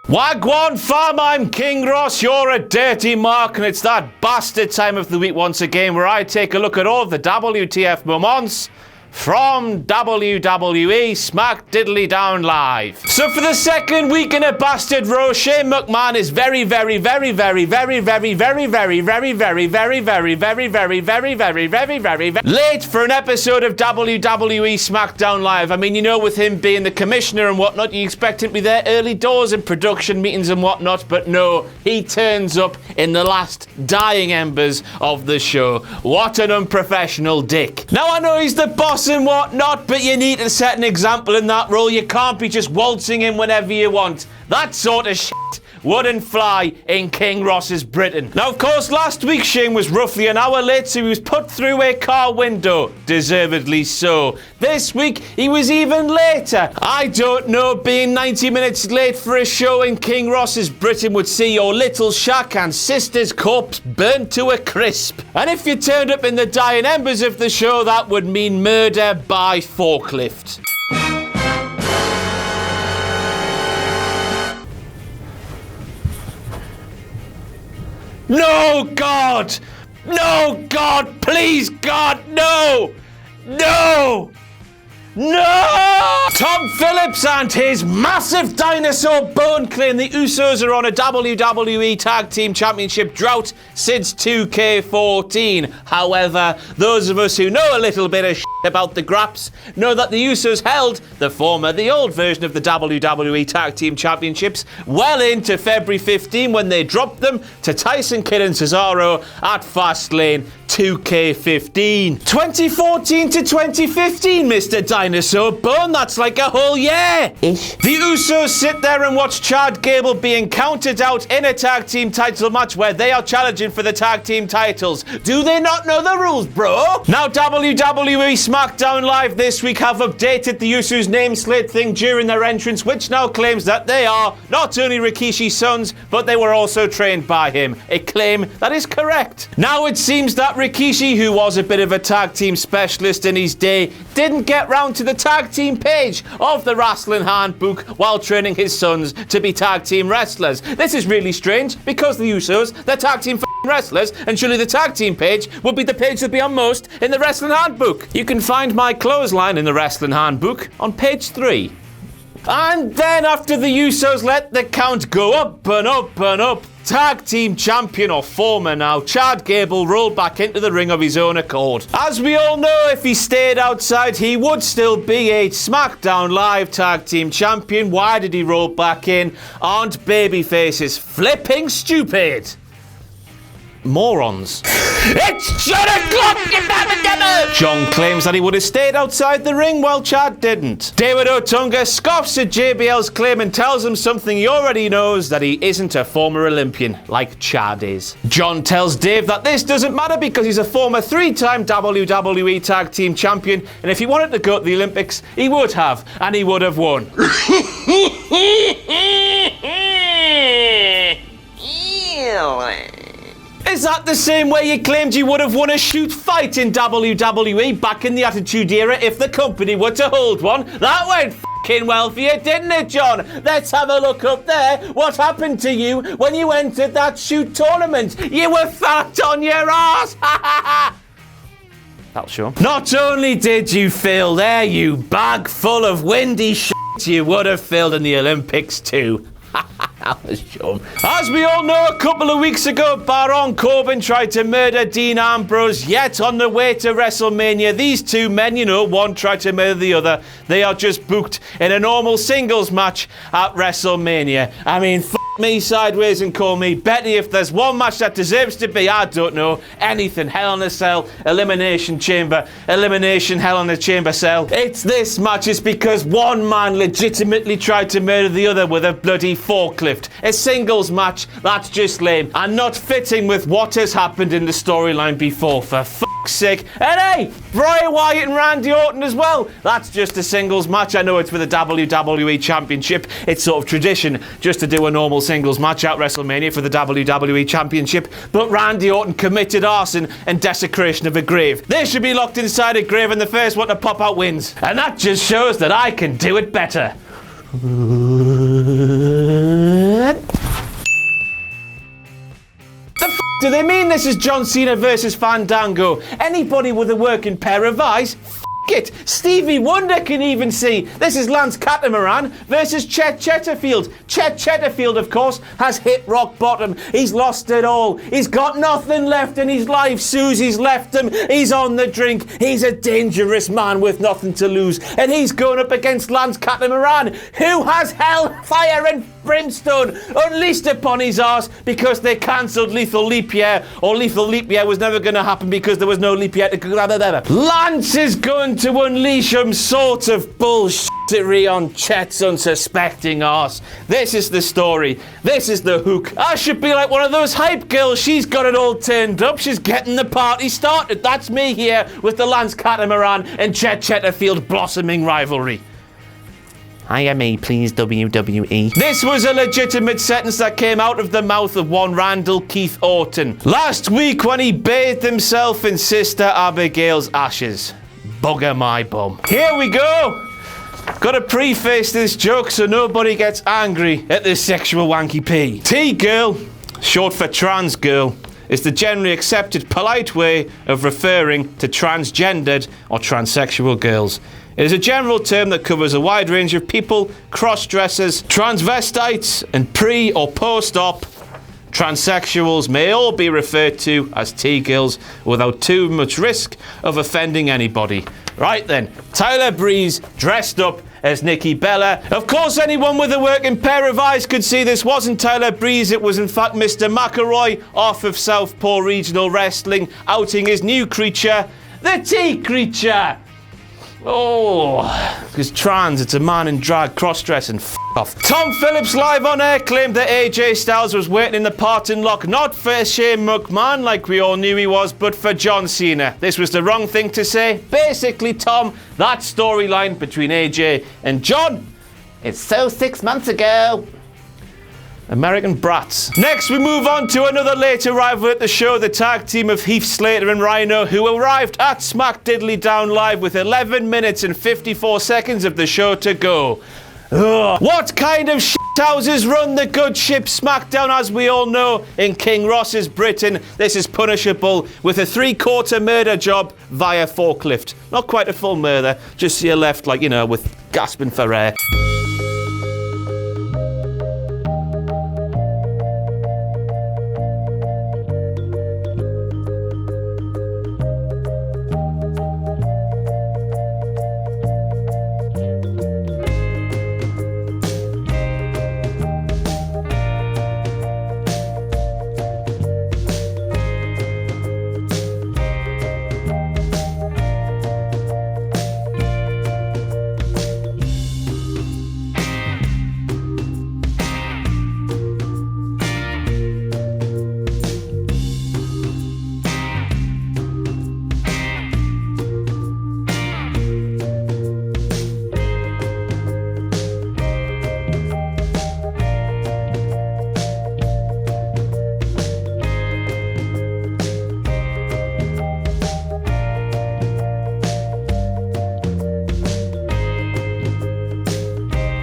Wagwan fam, I'm King Ross, you're a dirty mark, and it's that bastard time of the week once again where I take a look at all the WTF Moments from WWE SmackDown Live. So for the second week in a bastard row, Shane McMahon is very late for an episode of WWE SmackDown Live. I mean, you know, with him being the commissioner and whatnot, you expect him to be there early doors in production meetings and whatnot, but no, he turns up in the last dying embers of the show. What an unprofessional dick. Now, I know he's the boss and whatnot, but you need to set an example in that role. You can't be just waltzing in whenever you want. That sort of shit wouldn't fly in King Ross's Britain. Now, of course, last week Shane was roughly an hour late, so he was put through a car window. Deservedly so. This week, he was even later. I don't know, being 90 minutes late for a show in King Ross's Britain would see your little shack and sister's corpse burnt to a crisp. And if you turned up in the dying embers of the show, that would mean murder by forklift. No, God! No, God! Please, God, no! No! No! Tom Phillips and his massive dinosaur bone claim the Usos are on a WWE Tag Team Championship drought since 2K14. However, those of us who know a little bit of shit about the graps know that the Usos held the old version of the WWE Tag Team Championships well into February 15 when they dropped them to Tyson Kidd and Cesaro at Fastlane 2K15. 2014 to 2015, Mr. Dinosaur Bone, that's like a whole year-ish. The Usos sit there and watch Chad Gable being counted out in a tag team title match where they are challenging for the tag team titles. Do they not know the rules, bro? Now, WWE SmackDown Live this week have updated the Usos name slate thing during their entrance, which now claims that they are not only Rikishi's sons, but they were also trained by him. A claim that is correct. Now it seems that Rikishi, who was a bit of a tag team specialist in his day, didn't get round to the tag team page of the wrestling handbook while training his sons to be tag team wrestlers. This is really strange because the Usos, they're tag team wrestlers, and surely the tag team page would be the page that'd be on most in the wrestling handbook. You can find my clothesline in the wrestling handbook on page 3. And then after the Usos let the count go up and up and up, tag team champion or former now, Chad Gable rolled back into the ring of his own accord. As we all know, if he stayed outside, he would still be a SmackDown Live tag team champion. Why did he roll back in? Aren't babyfaces flipping stupid? Morons. It's John o'clock, you damn. John claims that he would have stayed outside the ring while Chad didn't. David Otunga scoffs at JBL's claim and tells him something he already knows, that he isn't a former Olympian like Chad is. John tells Dave that this doesn't matter because he's a former 3-time WWE Tag Team Champion, and if he wanted to go to the Olympics, he would have, and he would have won. Is that the same way you claimed you would have won a shoot fight in WWE back in the Attitude Era if the company were to hold one? That went f***ing well for you, didn't it, John? Let's have a look up there. What happened to you when you entered that shoot tournament? You were fat on your ass! That'll show. Not only did you fail there, you bag full of windy shit, you would have failed in the Olympics too. As we all know, a couple of weeks ago, Baron Corbin tried to murder Dean Ambrose, yet on the way to WrestleMania, these two men, you know, one tried to murder the other. They are just booked in a normal singles match at WrestleMania. I mean, me sideways and call me Betty if there's one match that deserves to be, I don't know, anything. Hell in a Cell, Elimination Chamber, Elimination Hell in a Chamber Cell. It's this match. It's because one man legitimately tried to murder the other with a bloody forklift. A singles match, that's just lame and not fitting with what has happened in the storyline before, for fuck's sake. And hey, Bray Wyatt and Randy Orton as well. That's just a singles match. I know it's for the WWE Championship. It's sort of tradition just to do a normal singles match at WrestleMania for the WWE Championship, but Randy Orton committed arson and desecration of a grave. They should be locked inside a grave and the first one to pop out wins. And that just shows that I can do it better. Do they mean this is John Cena versus Fandango? Anybody with a working pair of eyes? It. Stevie Wonder can even see. This is Lance Catamaran versus Chet Chetterfield. Chet Chetterfield, of course, has hit rock bottom. He's lost it all. He's got nothing left in his life. Susie's left him. He's on the drink. He's a dangerous man with nothing to lose. And he's going up against Lance Catamaran, who has hell, fire and brimstone unleashed upon his arse because they cancelled Lethal Leap Year, or Lethal Leap Year was never going to happen because there was no leap year to... Lance is going to unleash some sort of bullshittery on Chet's unsuspecting arse. This is the story. This is the hook. I should be like one of those hype girls. She's got it all turned up. She's getting the party started. That's me here with the Lance Catamaran and Chet Chetterfield blossoming rivalry. Hiya me, please, WWE. This was a legitimate sentence that came out of the mouth of one Randall Keith Orton last week when he bathed himself in Sister Abigail's ashes. Bugger my bum. Here we go. Gotta preface this joke so nobody gets angry at this sexual wanky pee. T-girl, short for trans girl, is the generally accepted polite way of referring to transgendered or transsexual girls. It is a general term that covers a wide range of people, cross-dressers, transvestites, and pre- or post-op transsexuals may all be referred to as T-girls without too much risk of offending anybody. Right then, Tyler Breeze dressed up as Nikki Bella. Of course, anyone with a working pair of eyes could see this wasn't Tyler Breeze. It was in fact Mr. McElroy off of Southpaw Regional Wrestling, outing his new creature, the T-creature. Oh, because trans, it's a man in drag, cross-dressing, off. Tom Phillips live on air claimed that AJ Styles was waiting in the parting lot, not for Shane McMahon like we all knew he was, but for John Cena. This was the wrong thing to say. Basically, Tom, that storyline between AJ and John, it's so 6 months ago. American brats. Next, we move on to another late arrival at the show, the tag team of Heath Slater and Rhino, who arrived at SmackDiddly Live with 11 minutes and 54 seconds of the show to go. Ugh. What kind of shithouses run the good ship SmackDown, as we all know, in King Ross's Britain? This is punishable with a 3/4 murder job via forklift. Not quite a full murder, just you're left, like, you know, with gasping for air.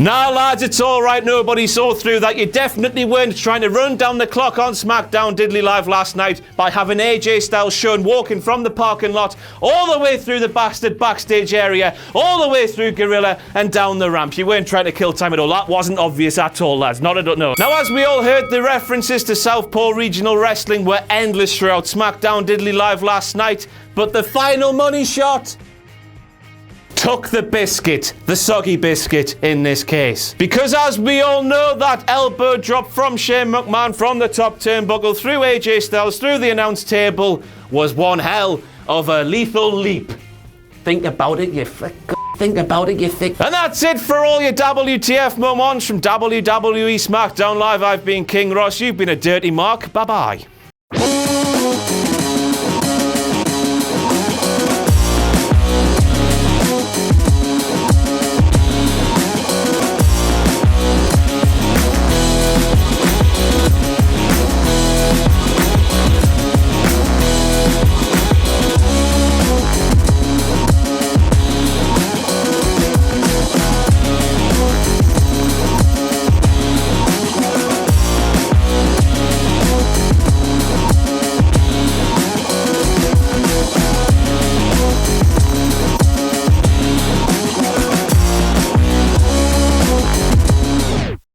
Nah, lads, it's all right. Nobody saw through that. You definitely weren't trying to run down the clock on SmackDown Diddly Live last night by having AJ Styles shown walking from the parking lot all the way through the bastard backstage area, all the way through Gorilla and down the ramp. You weren't trying to kill time at all. That wasn't obvious at all, lads. Not at all, no. Now, as we all heard, the references to Southpaw Regional Wrestling were endless throughout SmackDown Diddly Live last night, but the final money shot took the biscuit, the soggy biscuit in this case. Because as we all know, that elbow drop from Shane McMahon from the top turnbuckle through AJ Styles, through the announce table, was one hell of a lethal leap. Think about it, you flick. Think about it, you thick. And that's it for all your WTF moments from WWE SmackDown Live. I've been King Ross. You've been a dirty mark. Bye-bye.